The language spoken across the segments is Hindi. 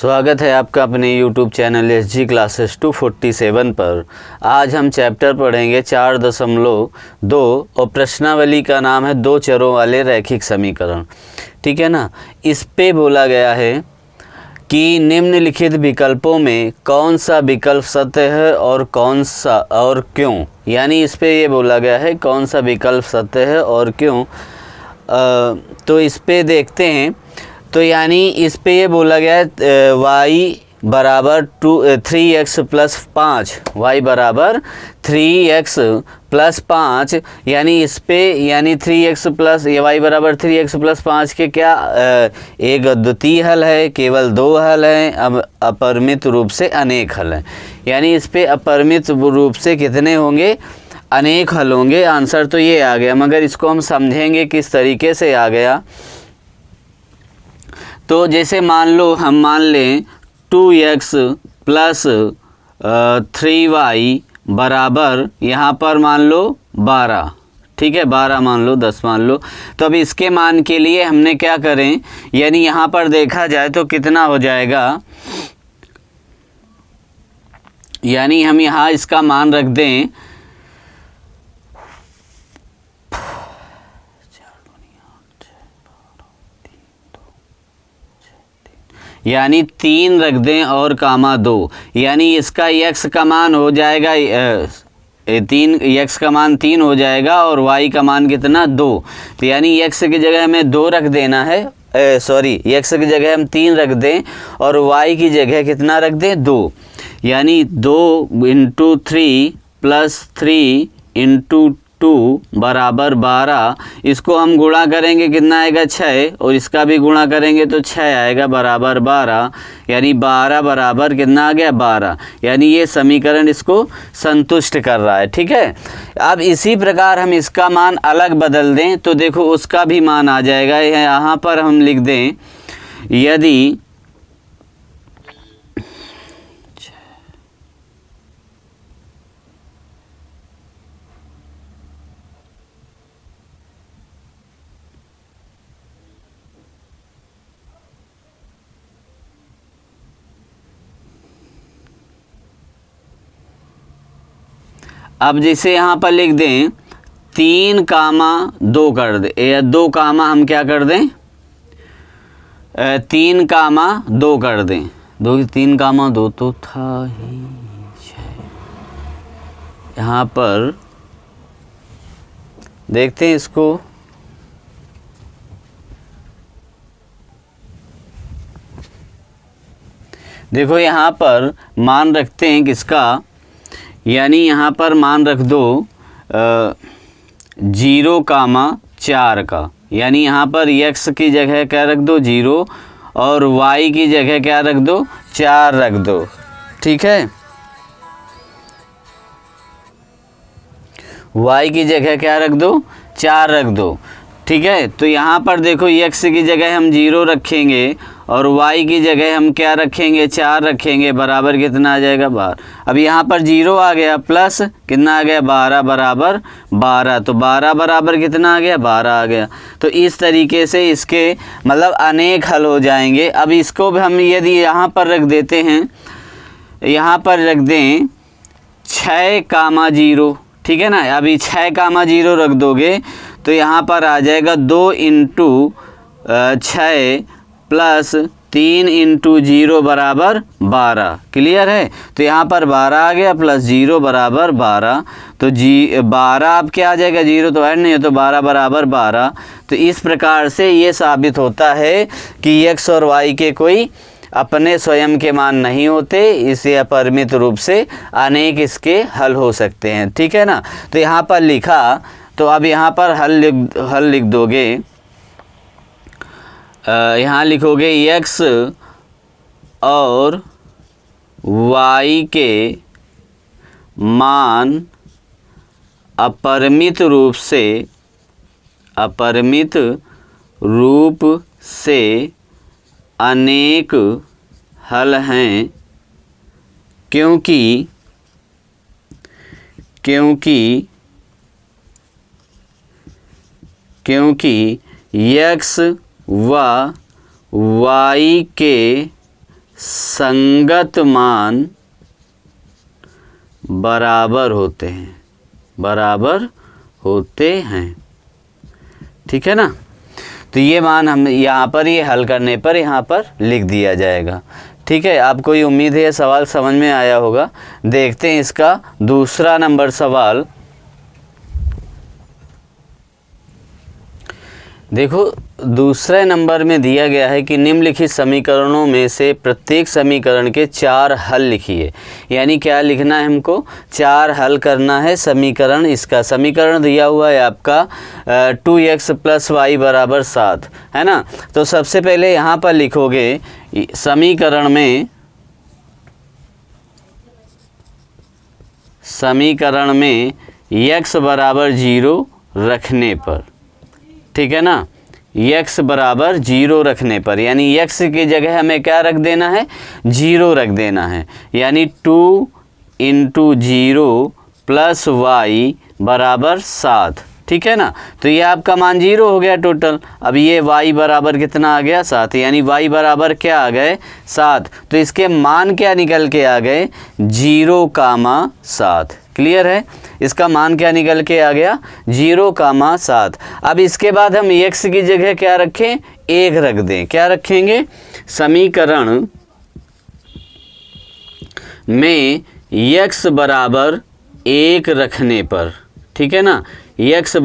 स्वागत है आपका अपने YouTube चैनल SG क्लासेस 247 पर। आज हम चैप्टर पढ़ेंगे 4.2 और प्रश्नावली का नाम है दो चरों वाले रैखिक समीकरण। ठीक है ना। इस पे बोला गया है कि निम्नलिखित विकल्पों में कौन सा विकल्प सत्य है और कौन सा और क्यों। यानी इस पे ये बोला गया है कौन सा विकल्प सत्य है और क्यों। तो इस पे देखते हैं। तो यानी इस पे ये बोला गया है y बराबर 3x प्लस 5, y बराबर 3x प्लस 5। यानी इस पे यानी 3x प्लस y बराबर 3x प्लस 5 के क्या एक अद्वितीय हल है, केवल दो हल हैं, अब अपरिमित रूप से अनेक हल हैं। यानी इस पे अपरिमित रूप से कितने होंगे, अनेक हल होंगे। आंसर तो ये आ गया, मगर इसको हम समझेंगे किस तरीके से आ गया। तो जैसे मान लो हम मान लें 2x प्लस 3y बराबर यहाँ पर मान लो 12। ठीक है, 12 मान लो, 10 मान लो। तो अब इसके मान के लिए हमने क्या करें, यानी यहाँ पर देखा जाए तो कितना हो जाएगा, यानी हम यहाँ इसका मान रख दें यानी 3 रख दें और कामा 2। यानी इसका x का मान हो जाएगा 3, x का मान 3 हो जाएगा और y का मान कितना 2। तो यानी x की जगह हमें 2 रख देना है, सॉरी x की जगह हम 3 रख दें और y की जगह कितना रख दें 2। यानी 2 इंटू 3 प्लस 3 इंटू 2 बराबर 12। इसको हम गुणा करेंगे कितना आएगा 6, और इसका भी गुणा करेंगे तो 6 आएगा बराबर 12। यानी 12 बराबर कितना आ गया 12। यानी ये समीकरण इसको संतुष्ट कर रहा है। ठीक है, अब इसी प्रकार हम इसका मान अलग बदल दें तो देखो उसका भी मान आ जाएगा। यहाँ पर हम लिख दें यदि अब जैसे यहाँ पर लिख दें 3 कामा 2 कर दे, या 2 कामा हम क्या कर दें 3 कामा 2 कर दें। 3 कामा 2 तो था ही। यहाँ पर देखते हैं इसको, देखो यहाँ पर मान रखते हैं किसका, यानी यहाँ पर मान रख दो 0 कामा 4 का। यानी यहाँ पर x की जगह क्या रख दो 0 और y की जगह क्या रख दो 4 रख दो। ठीक है, y की जगह क्या रख दो 4 रख दो। ठीक है, तो यहाँ पर देखो x की जगह हम 0 रखेंगे और y की जगह हम क्या रखेंगे 4 रखेंगे, बराबर कितना आ जाएगा 12। अब यहाँ पर 0 आ गया प्लस कितना आ गया 12 बराबर 12। तो 12 बराबर कितना आ गया 12 आ गया। तो इस तरीके से इसके मतलब अनेक हल हो जाएंगे। अब इसको भी हम यदि यहाँ पर रख देते हैं, यहाँ पर रख दें 6 कामा 0। ठीक है ना, अभी 6 कामा 0 रख दोगे तो यहाँ पर आ जाएगा 2 इंटू 6 प्लस 3 इंटू 0 बराबर 12। क्लियर है, तो यहाँ पर 12 आ गया प्लस 0 बराबर 12। तो 12 अब क्या आ जाएगा 0 तो ऐड नहीं है, तो 12 बराबर 12। तो इस प्रकार से ये साबित होता है कि x और y के कोई अपने स्वयं के मान नहीं होते, इसे अपरिमित रूप से अनेक इसके हल हो सकते हैं। ठीक है ना, तो यहाँ पर लिखा, तो अब यहाँ पर हल लिख दोगे, यहाँ लिखोगे x और y के मान अपरिमित रूप से अनेक हल हैं, क्योंकि x व y के संगत मान बराबर होते हैं, बराबर होते हैं। ठीक है ना। तो ये मान हम यहाँ पर ये हल करने पर यहाँ पर लिख दिया जाएगा। ठीक है, आपको ये उम्मीद है ये सवाल समझ में आया होगा। देखते हैं इसका दूसरा नंबर सवाल। देखो दूसरे नंबर में दिया गया है कि निम्नलिखित समीकरणों में से प्रत्येक समीकरण के 4 हल लिखिए। यानी क्या लिखना है हमको, 4 हल करना है समीकरण। इसका समीकरण दिया हुआ है आपका 2x + y = 7, है ना। तो सबसे पहले यहाँ पर लिखोगे समीकरण में x = 0 रखने पर, ठीक है ना, x = 0 रखने पर, यानी x की जगह हमें क्या रख देना है, 0 रख देना है। यानी 2 × 0 + y = 7, ठीक है ना। तो ये आपका मान 0 हो गया टोटल। अब ये y बराबर कितना आ गया, 7, यानी y बराबर क्या आ गए, 7। तो इसके मान क्या निकल के आ गए, 0,7। क्लियर है, इसका मान क्या निकल के आ गया, 0,7। अब इसके बाद हम x की जगह क्या रखें, 1 रख दें। क्या रखेंगे, समीकरण में x = 1 रखने पर, ठीक है ना, x =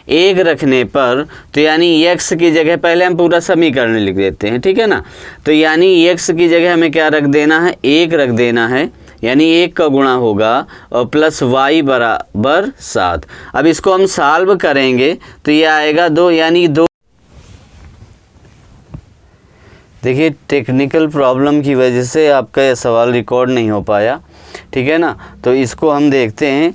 1 रखने पर, तो यानी x की जगह पहले हम पूरा समीकरण लिख देते हैं, ठीक है ना। तो यानी x की जगह हमें क्या रख देना है, 1 रख देना है, यानी 1 का गुणा होगा और प्लस y = 7। अब इसको हम सॉल्व करेंगे तो ये आएगा 2, यानी 2। देखिए टेक्निकल प्रॉब्लम की वजह से आपका ये सवाल रिकॉर्ड नहीं हो पाया, ठीक है ना। तो इसको हम देखते हैं,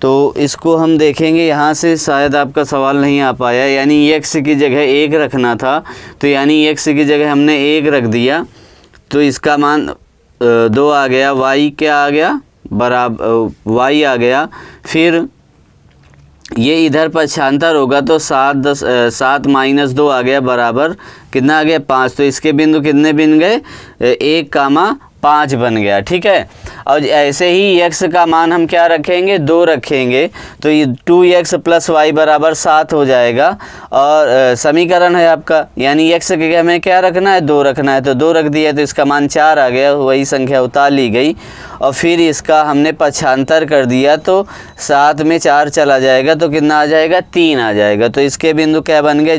तो इसको हम देखेंगे यहाँ से, शायद आपका सवाल नहीं आ पाया। यानी x की जगह 1 रखना था, तो यानी x की जगह हमने 1 रख दिया, तो इसका मान 2 आ गया। y क्या आ गया, बराबर y आ गया। फिर ये इधर पक्षांतर होगा तो 7 - 2 आ गया, बराबर कितना आ गया, 5। तो इसके बिंदु कितने बन गए, 1,5 बन गया, ठीक है। और ऐसे ही x का मान हम क्या रखेंगे, 2 रखेंगे, तो ये 2x + y = 7 हो जाएगा। और समीकरण है आपका, यानी x के हमें क्या रखना है, 2 रखना है, तो 2 रख दिया, तो इसका मान 4 आ गया, वही संख्या उतार ली गई। और फिर इसका हमने पक्षांतर कर दिया, तो 7 में 4 चला जाएगा, तो कितना आ जाएगा, 3 आ जाएगा। तो इसके बिंदु क्या बन गए,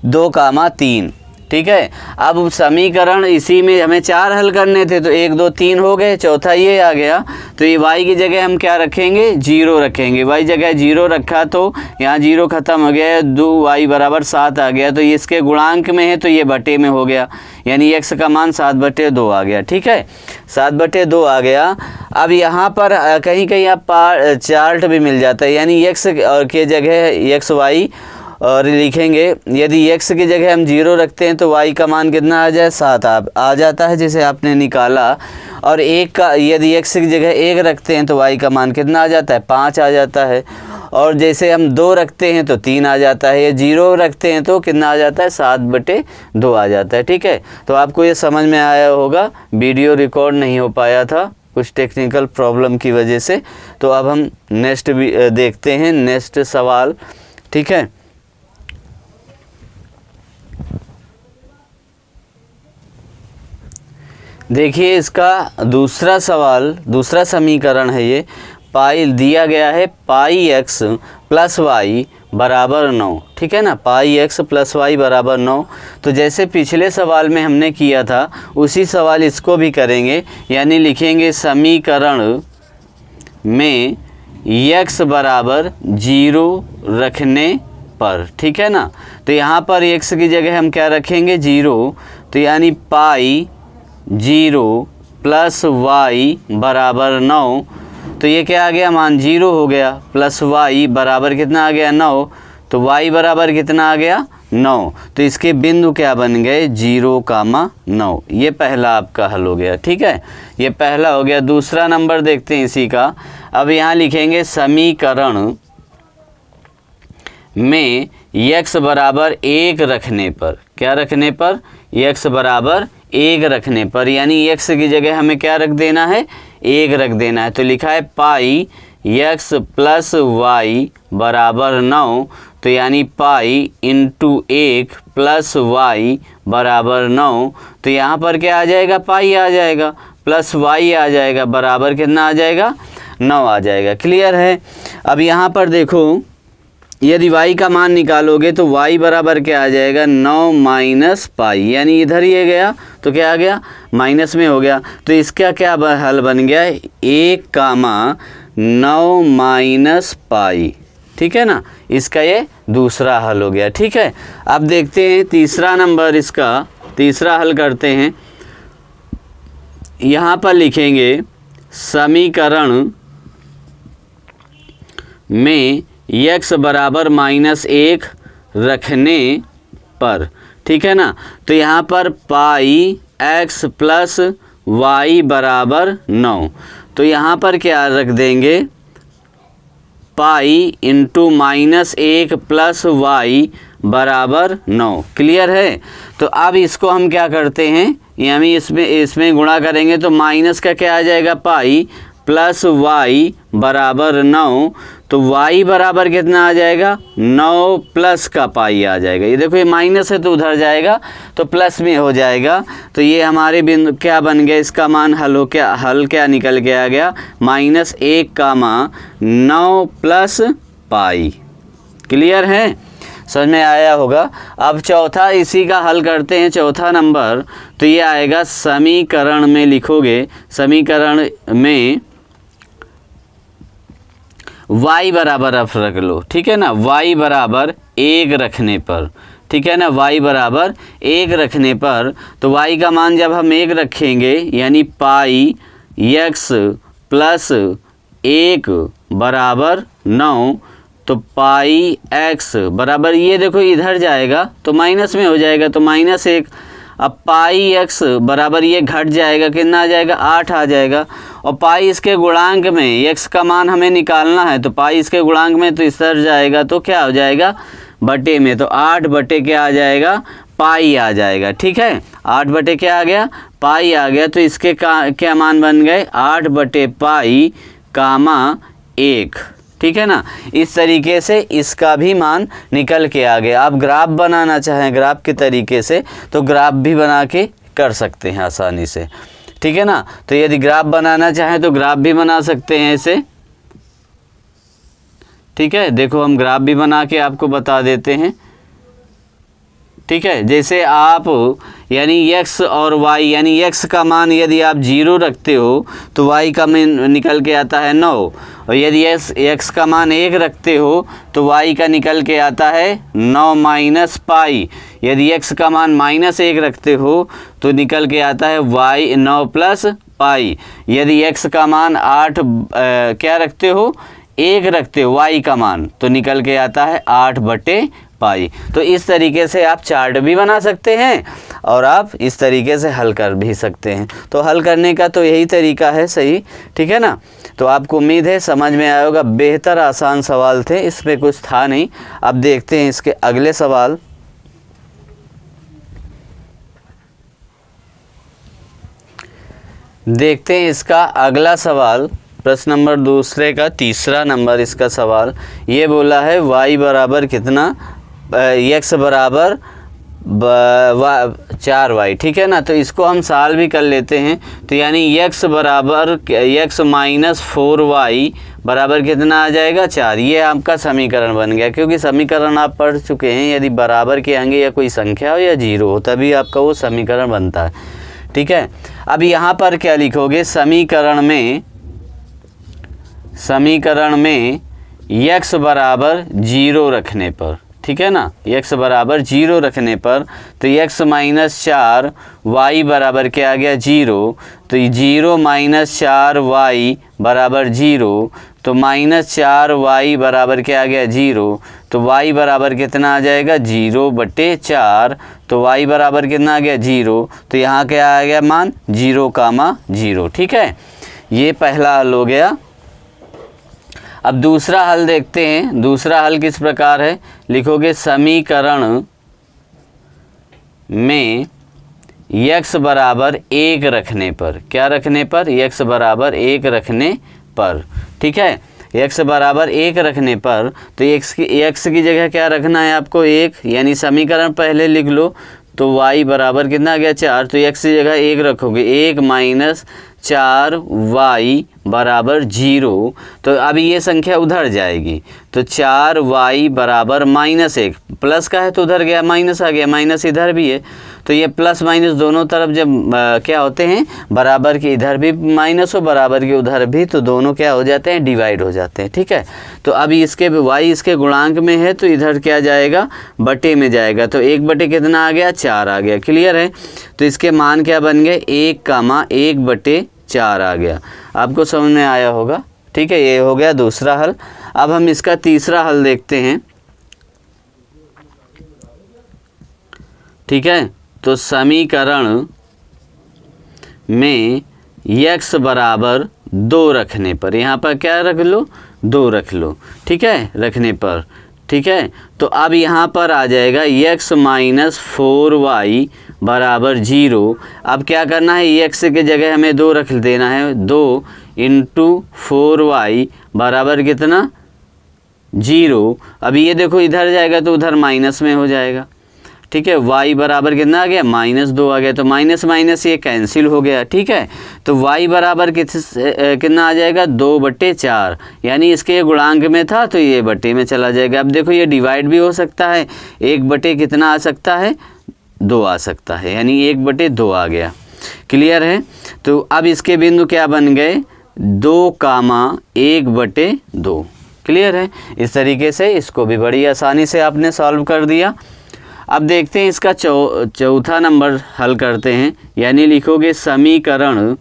2,3, ठीक है। अब समीकरण इसी में हमें 4 हल करने थे, तो 1 2 3 हो गए, चौथा ये आ गया। तो ये y की जगह हम क्या रखेंगे, 0 रखेंगे। y जगह 0 रखा तो यहाँ 0 ख़त्म हो गया, 2y = 7 आ गया। तो ये इसके गुणांक में है, तो ये बटे में हो गया, यानी x का मान 7/2 आ गया, ठीक है, 7/2 आ गया। अब यहाँ पर कहीं कहीं आप चार्ट भी मिल जाता है, यानी x के जगह xy और लिखेंगे। यदि x की जगह हम 0 रखते हैं तो y का मान कितना आ जाए, 7 आ जाता है, जिसे आपने निकाला। और 1 का यदि x की जगह 1 रखते हैं तो y का मान कितना आ जाता है, 5 आ जाता है। और जैसे हम 2 रखते हैं तो 3 आ जाता है, या 0 रखते हैं तो कितना आ जाता है, 7/2 आ जाता है, ठीक है। तो आपको ये समझ में आया होगा, वीडियो रिकॉर्ड नहीं हो पाया था कुछ टेक्निकल प्रॉब्लम की वजह से। तो अब हम नेक्स्ट भी देखते हैं, नेक्स्ट सवाल, ठीक है। देखिए इसका दूसरा सवाल, दूसरा समीकरण है ये। पाई दिया गया है, πx + y = 9, ठीक है ना, πx + y = 9। तो जैसे पिछले सवाल में हमने किया था, उसी सवाल इसको भी करेंगे। यानी लिखेंगे समीकरण में x = 0 रखने पर, ठीक है ना। तो यहाँ पर x की जगह हम क्या रखेंगे, 0। तो यानी π 0 + y = 9। तो ये क्या आ गया, मान 0 हो गया, प्लस y बराबर कितना आ गया, 9। तो y बराबर कितना आ गया, 9। तो इसके बिंदु क्या बन गए, 0,9। ये पहला आपका हल हो गया, ठीक है, ये पहला हो गया। दूसरा नंबर देखते हैं इसी का। अब यहाँ लिखेंगे समीकरण में x = 1 रखने पर, क्या रखने पर, x बराबर 1 रखने पर, यानी x की जगह हमें क्या रख देना है, 1 रख देना है। तो लिखा है पाई x प्लस वाई बराबर 9, तो यानी पाई इंटू 1 प्लस वाई बराबर 9। तो यहाँ पर क्या आ जाएगा, पाई आ जाएगा प्लस वाई आ जाएगा, बराबर कितना आ जाएगा, 9 आ जाएगा। क्लियर है। अब यहाँ पर देखो, यदि y का मान निकालोगे तो y बराबर क्या आ जाएगा, 9 माइनस पाई, यानी इधर ये गया तो क्या आ गया, माइनस में हो गया। तो इसका क्या हल बन गया, 1,9 माइनस पाई। ठीक है ना, इसका ये दूसरा हल हो गया। ठीक है, अब देखते हैं तीसरा नंबर, इसका तीसरा हल करते हैं। यहाँ पर लिखेंगे समीकरण में x बराबर -1 रखने पर, ठीक है ना। तो यहाँ पर पाई x प्लस वाई बराबर 9, तो यहाँ पर क्या रख देंगे, पाई इंटू -1 प्लस वाई बराबर 9। क्लियर है। तो अब इसको हम क्या करते हैं, यानी इसमें गुणा करेंगे तो माइनस का क्या आ जाएगा, पाई प्लस वाई बराबर 9। तो y बराबर कितना आ जाएगा, 9 प्लस का पाई आ जाएगा। ये देखो, ये माइनस है तो उधर जाएगा तो प्लस में हो जाएगा। तो ये हमारे बिंदु क्या बन गया, इसका मान हल क्या निकल के आ गया, -1,9 प्लस पाई। क्लियर है, समझ में आया होगा। अब चौथा इसी का हल करते हैं, चौथा नंबर। तो ये आएगा समीकरण में, लिखोगे समीकरण में y बराबर आप रख लो, ठीक है ना, y बराबर 1 रखने पर, ठीक है ना, y बराबर 1 रखने पर, तो y का मान जब हम 1 रखेंगे, यानी पाई x प्लस 1 बराबर 9, तो पाई x बराबर, ये देखो इधर जाएगा तो माइनस में हो जाएगा, तो -1। अब पाई x बराबर ये घट जाएगा, कितना आ जाएगा, 8 आ जाएगा। और पाई इसके गुणांक में, x का मान हमें निकालना है, तो पाई इसके गुणांक में तो इधर जाएगा तो क्या हो जाएगा, बटे में, तो 8 बटे क्या आ जाएगा, पाई आ जाएगा। ठीक है, 8 बटे क्या आ गया, पाई आ गया। तो इसके क्या मान बन गए, 8 बटे पाई कामा 1। ठीक है ना, इस तरीके से इसका भी मान निकल के आ गया। आप ग्राफ बनाना चाहें ग्राफ के तरीके से तो ग्राफ भी बना के कर सकते हैं आसानी से। ठीक है ना, तो यदि ग्राफ बनाना चाहें तो ग्राफ भी बना सकते हैं ऐसे। ठीक है, देखो हम ग्राफ भी बना के आपको बता देते हैं। ठीक है, जैसे आप यानी x और y, यानी x का मान यदि आप 0 रखते हो तो y का मान निकल के आता है 9, और यदि x का मान 1 रखते हो तो y का निकल के आता है 9 माइनस पाई। यदि x का मान -1 रखते हो तो निकल के आता है y 9 प्लस पाई। यदि x का मान 8 क्या रखते हो, 1 रखते हो y का मान, तो निकल के आता है 8 बटे पाई। तो इस तरीके से आप चार्ट भी बना सकते हैं और आप इस तरीके से हल कर भी सकते हैं। तो हल करने का तो यही तरीका है, सही। ठीक है ना, तो आपको उम्मीद है समझ में आया होगा। बेहतर आसान सवाल थे, इसमें कुछ था नहीं। अब देखते हैं इसके अगले सवाल। देखते हैं इसका अगला सवाल, प्रश्न नंबर दूसरे का तीसरा नंबर इसका सवाल। ये बोला है y बराबर कितना, x बराबर 4y। ठीक है ना, तो इसको हम साल भी कर लेते हैं। तो यानी x बराबर x माइनस 4y बराबर कितना आ जाएगा, 4। ये आपका समीकरण बन गया, क्योंकि समीकरण आप पढ़ चुके हैं। यदि बराबर के आगे या कोई संख्या हो या 0 हो तभी आपका वो समीकरण बनता है। ठीक है, अब यहाँ पर क्या लिखोगे, समीकरण में x बराबर 0 रखने पर। ठीक है ना, x बराबर 0 रखने पर, तो x माइनस 4 y बराबर क्या आ गया, 0। तो 0 माइनस 4 y बराबर 0, तो -4y बराबर क्या आ गया, 0। तो y बराबर कितना आ जाएगा, 0 बटे 4। तो y बराबर कितना आ गया, 0। तो यहाँ क्या आ गया मान, 0,0। ठीक है, ये पहला हल हो गया। अब दूसरा हल देखते हैं। दूसरा हल किस प्रकार है, लिखोगे समीकरण में x बराबर 1 रखने पर, क्या रखने पर, x बराबर 1 रखने पर, ठीक है, x बराबर 1 रखने पर, तो x की जगह क्या रखना है आपको 1, यानी समीकरण पहले लिख लो, तो y बराबर कितना आ गया 4, तो x की जगह 1 रखोगे, 1 माइनस 4y बराबर 0, तो अब ये संख्या उधर जाएगी, तो 4y बराबर -1, प्लस का है तो उधर गया माइनस आ गया, माइनस इधर भी है, तो ये प्लस माइनस दोनों तरफ जब क्या होते हैं, बराबर के इधर भी माइनस हो, बराबर के उधर भी, तो दोनों क्या हो जाते हैं, डिवाइड हो जाते हैं, ठीक है। तो अब इसके y इसके गुणांक में है तो इधर क्या जाएगा, बटे में जाएगा, तो 1 बटे कितना आ गया, 4 आ गया, क्लियर है। तो इसके मान क्या बन गए, 1,1/4 आ गया, आपको समझ में आया होगा, ठीक है। ये हो गया दूसरा हल। अब हम इसका तीसरा हल देखते हैं, ठीक है। तो समीकरण में x बराबर 2 रखने पर, यहाँ पर क्या रख लो, 2 रख लो, ठीक है, रखने पर, ठीक है। तो अब यहाँ पर आ जाएगा x माइनस 4y बराबर 0। अब क्या करना है, x के जगह हमें 2 रख देना है, 2 इंटू 4y बराबर कितना, 0। अब ये देखो इधर जाएगा तो उधर माइनस में हो जाएगा, ठीक है। y बराबर कितना आ गया, -2 आ गया, तो माइनस माइनस ये कैंसिल हो गया, ठीक है। तो y बराबर कितना आ जाएगा, 2/4, यानी इसके गुणांक में था तो ये बटे में चला जाएगा। अब देखो ये डिवाइड भी हो सकता है, 1 बटे कितना आ सकता है, 2 आ सकता है, यानी 1/2 आ गया, क्लियर है। तो अब इसके बिंदु क्या बन गए, 2,1/2, क्लियर है। इस तरीके से इसको भी बड़ी आसानी से आपने सॉल्व कर दिया। अब देखते हैं इसका चौथा नंबर हल करते हैं, यानी लिखोगे समीकरण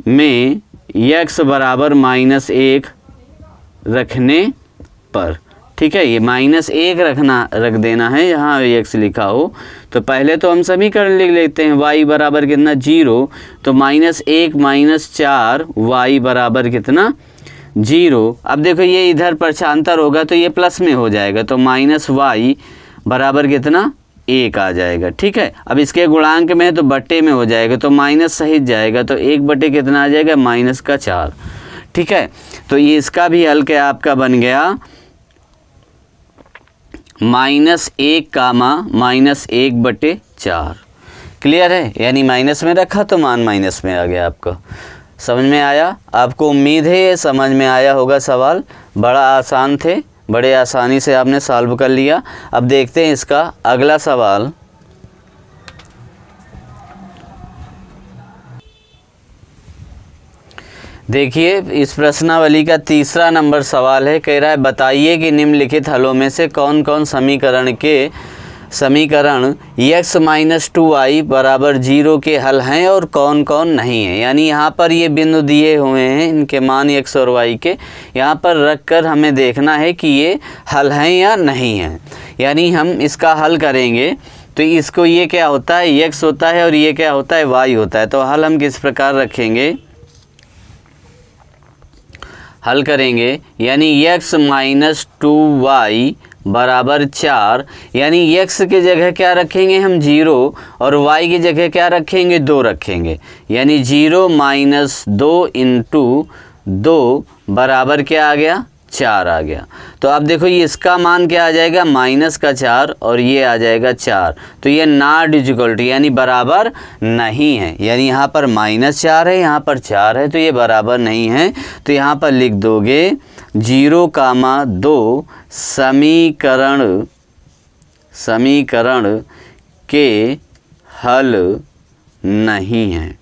में x बराबर -1 रखने पर, ठीक है। ये -1 रख देना है, यहाँ x लिखा हो तो पहले तो हम समीकरण लिख लेते हैं, y बराबर कितना 0, तो -1 माइनस 4y बराबर कितना 0। अब देखो ये इधर पक्षांतर होगा तो ये प्लस में हो जाएगा, तो -y बराबर कितना 1 आ जाएगा, ठीक है। अब इसके गुणांक में है तो बटे में हो जाएगा, तो माइनस सहित जाएगा, तो 1 बटे कितना आ जाएगा, -4, ठीक है। तो ये इसका भी हल क्या आपका बन गया, -1, क्लियर है, यानी माइनस में रखा तो मान माइनस में आ गया। आपको समझ में आया, आपको उम्मीद है ये समझ में आया होगा। सवाल बड़ा आसान थे, बड़े आसानी से आपने सॉल्व कर लिया। अब देखते हैं इसका अगला सवाल। देखिए इस प्रश्नावली का तीसरा नंबर सवाल है, कह रहा है बताइए कि निम्नलिखित हलों में से कौन कौन समीकरण x माइनस 2y बराबर 0 के हल हैं और कौन कौन नहीं है। यानी यहाँ पर ये बिंदु दिए हुए हैं, इनके मान x और y के यहाँ पर रख कर हमें देखना है कि ये हल हैं या नहीं हैं। यानी हम इसका हल करेंगे तो इसको ये क्या होता है, x होता है और ये क्या होता है, y होता है। तो हल हम किस प्रकार रखेंगे, हल करेंगे, यानी x माइनस 2y बराबर 4, यानी x की जगह क्या रखेंगे हम 0 और y की जगह क्या रखेंगे 2 रखेंगे, यानी 0 माइनस 2 इंटू 2 बराबर क्या आ गया 4 आ गया। तो अब देखो ये इसका मान क्या आ जाएगा -4 और ये आ जाएगा 4, तो ये नॉट इक्वल टू यानी बराबर नहीं है। यानी यहाँ पर -4 है, यहाँ पर 4 है, तो ये बराबर नहीं है। तो यहाँ पर लिख दोगे 0,2 समीकरण के हल नहीं हैं,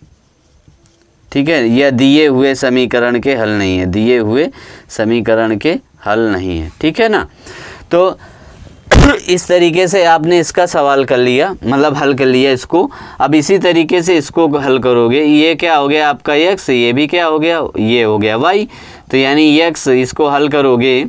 ठीक है। यह दिए हुए समीकरण के हल नहीं है, दिए हुए समीकरण के हल नहीं है, ठीक है ना। तो इस तरीके से आपने इसका सवाल कर लिया, मतलब हल कर लिया इसको। अब इसी तरीके से इसको हल करोगे, ये क्या हो गया आपका x, ये भी क्या हो गया, ये हो गया y। तो यानी x इसको हल करोगे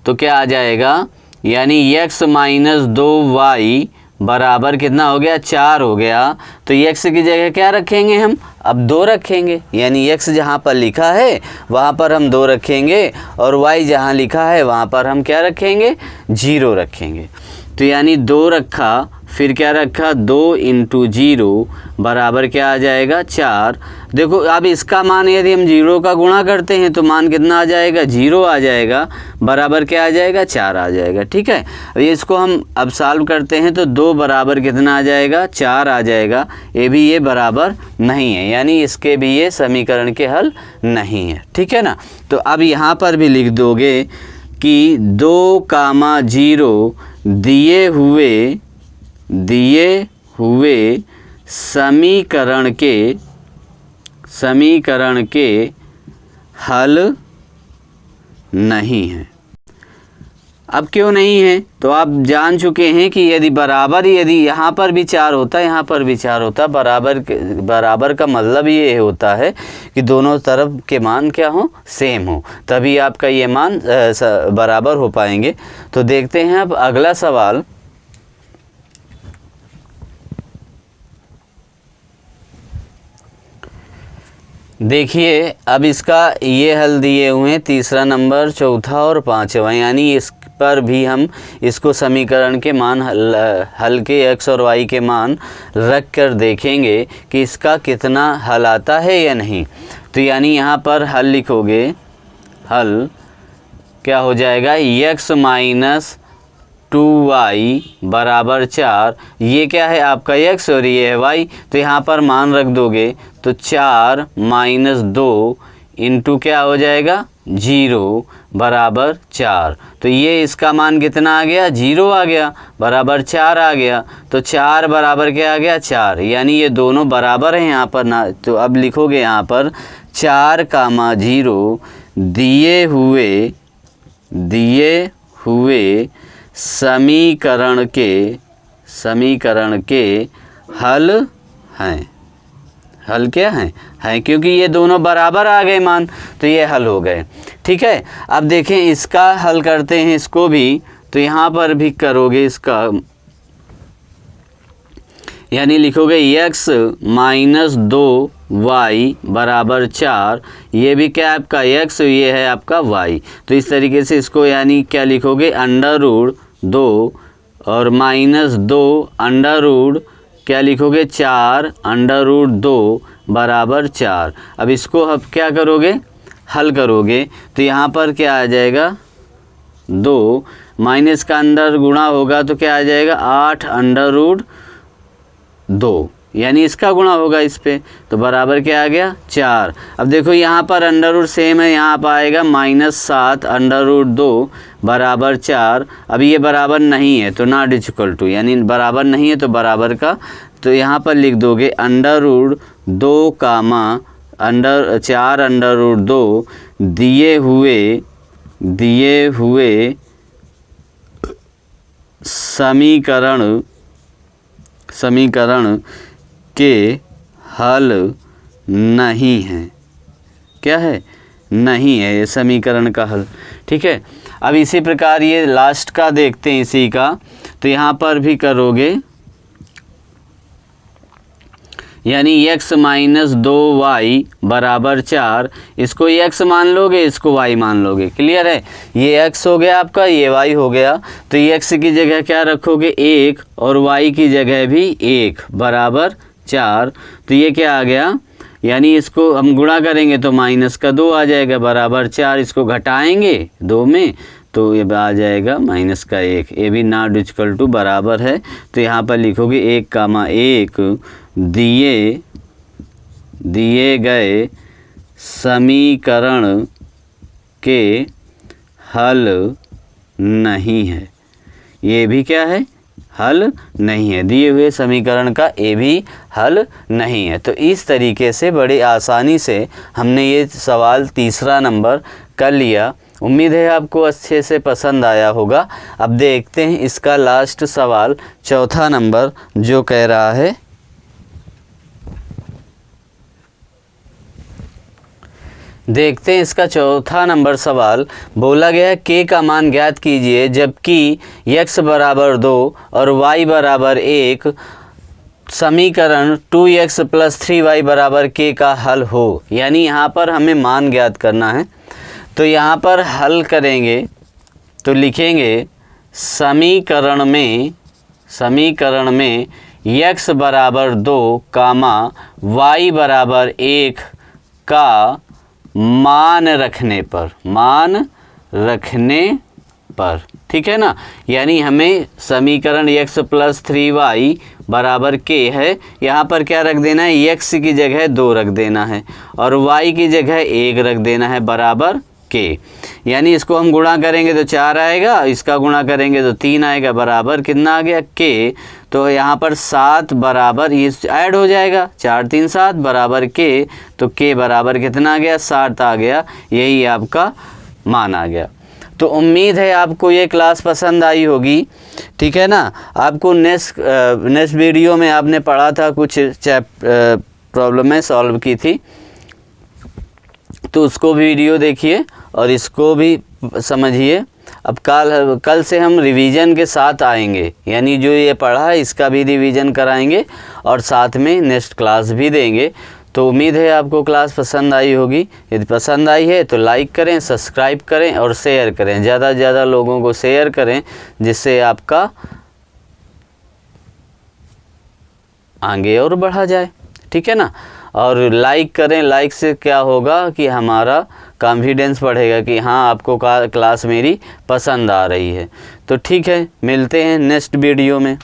तो क्या आ जाएगा, यानी x माइनस 2y बराबर कितना हो गया 4 हो गया। तो x की जगह क्या रखेंगे हम, अब 2 रखेंगे, यानी x जहाँ पर लिखा है वहाँ पर हम 2 रखेंगे और y जहाँ लिखा है वहाँ पर हम क्या रखेंगे 0 रखेंगे। तो यानी 2 रखा, फिर क्या रखा 2 इंटू 0 बराबर क्या आ जाएगा 4। देखो अब इसका मान यदि हम 0 का गुणा करते हैं तो मान कितना आ जाएगा 0 आ जाएगा, बराबर क्या आ जाएगा 4 आ जाएगा। ठीक है, अब इसको हम अब सॉल्व करते हैं तो 2 बराबर कितना आ जाएगा 4 आ जाएगा। ये भी ये बराबर नहीं है, यानी इसके भी ये समीकरण के हल नहीं है। ठीक है ना, तो अब यहाँ पर भी लिख दोगे कि 2, 0 दिए हुए समीकरण के हल नहीं है। अब क्यों नहीं है, तो आप जान चुके हैं कि यदि यहाँ पर भी 4 होता, यहाँ पर भी 4 होता, बराबर का मतलब ये होता है कि दोनों तरफ के मान क्या हो, सेम हो, तभी आपका ये मान बराबर हो पाएंगे। तो देखते हैं अब अगला सवाल। देखिए अब इसका ये हल दिए हुए हैं, तीसरा नंबर, चौथा और पांचवा, यानी इस पर भी हम इसको समीकरण के मान हल के x और y के मान रख कर देखेंगे कि इसका कितना हल आता है या नहीं। तो यानी यहाँ पर हल लिखोगे, हल क्या हो जाएगा x माइनस 2y बराबर 4। ये क्या है आपका x और ये है y, तो यहाँ पर मान रख दोगे तो 4 माइनस 2 इंटू क्या हो जाएगा 0 बराबर 4। तो ये इसका मान कितना आ गया 0 आ गया, बराबर 4 आ गया। तो 4 बराबर क्या आ गया 4, यानी ये दोनों बराबर हैं यहाँ पर ना। तो अब लिखोगे यहाँ पर 4, 0 दिए हुए समीकरण के हल हैं। हल क्या हैं क्योंकि ये दोनों बराबर आ गए मान, तो ये हल हो गए। ठीक है, अब देखें इसका हल करते हैं इसको भी। तो यहाँ पर भी करोगे इसका, यानी लिखोगे x माइनस 2y बराबर 4। ये भी क्या है आपका x, ये है आपका y। तो इस तरीके से इसको यानी क्या लिखोगे अंडर रूट 2 और माइनस 2 अंडर रूट क्या लिखोगे 4 अंडर रूट 2 बराबर 4। अब इसको अब क्या करोगे हल करोगे तो यहाँ पर क्या आ जाएगा 2 माइनस का अंदर गुणा होगा तो क्या आ जाएगा 8 अंडर रूट 2, यानी इसका गुणा होगा इस पे, तो बराबर क्या आ गया 4। अब देखो यहाँ पर अंडर रूट सेम है, यहाँ पर आएगा माइनस 7 अंडर रूट 2 बराबर 4। अब ये बराबर नहीं है तो नॉट इक्वल टू, यानी बराबर नहीं है तो बराबर का, तो यहाँ पर लिख दोगे अंडर रूट 2 कामा 4 अंडर रूट 2 दिए हुए समीकरण के हल नहीं है। क्या है नहीं है ये समीकरण का हल। ठीक है, अब इसी प्रकार ये लास्ट का देखते हैं इसी का। तो यहाँ पर भी करोगे, यानी x माइनस 2y बराबर 4, इसको x मान लोगे, इसको y मान लोगे। क्लियर है, ये x हो गया आपका, ये y हो गया। तो ये x की जगह क्या रखोगे 1 और y की जगह भी 1 बराबर 4। तो ये क्या आ गया, यानी इसको हम गुणा करेंगे तो माइनस का 2 आ जाएगा बराबर 4। इसको घटाएंगे 2 में तो ये आ जाएगा माइनस का 1। ये भी नॉट इक्वल टू बराबर है, तो यहाँ पर लिखोगे 1, 1 दिए गए समीकरण के हल नहीं है। ये भी क्या है हल नहीं है, दिए हुए समीकरण का ये भी हल नहीं है। तो इस तरीके से बड़ी आसानी से हमने ये सवाल तीसरा नंबर कर लिया। उम्मीद है आपको अच्छे से पसंद आया होगा। अब देखते हैं इसका लास्ट सवाल चौथा नंबर जो कह रहा है, देखते हैं इसका चौथा नंबर सवाल। बोला गया है k का मान ज्ञात कीजिए जबकि x बराबर 2 और y बराबर 1 समीकरण 2x प्लस 3y बराबर k का हल हो। यानी यहाँ पर हमें मान ज्ञात करना है। तो यहाँ पर हल करेंगे तो लिखेंगे समीकरण समीकरण में x बराबर 2 कामा y बराबर 1 का मान रखने पर, ठीक है ना। यानी हमें समीकरण x प्लस 3y बराबर k है, यहाँ पर क्या रख देना है, x की जगह 2 रख देना है और y की जगह 1 रख देना है बराबर k। यानी इसको हम गुणा करेंगे तो 4 आएगा, इसका गुणा करेंगे तो 3 आएगा, बराबर कितना आ गया k। तो यहाँ पर 7 बराबर ये ऐड हो जाएगा, 4 3 7 बराबर k, तो k बराबर कितना आ गया, 7 आ गया। यही आपका मान आ गया। तो उम्मीद है आपको ये क्लास पसंद आई होगी, ठीक है ना। आपको नेक्स्ट वीडियो में आपने पढ़ा था, कुछ प्रॉब्लमें सॉल्व की थी, तो उसको भी वीडियो देखिए और इसको भी समझिए। अब कल से हम रिवीजन के साथ आएंगे, यानी जो ये पढ़ा है इसका भी रिवीजन कराएंगे और साथ में नेक्स्ट क्लास भी देंगे। तो उम्मीद है आपको क्लास पसंद आई होगी। यदि पसंद आई है तो लाइक करें, सब्सक्राइब करें और शेयर करें, ज़्यादा से ज़्यादा लोगों को शेयर करें, जिससे आपका आगे और बढ़ा जाए, ठीक है ना। और लाइक करें, लाइक से क्या होगा कि हमारा कॉन्फिडेंस बढ़ेगा कि हाँ आपको क्लास मेरी पसंद आ रही है। तो ठीक है, मिलते हैं नेक्स्ट वीडियो में।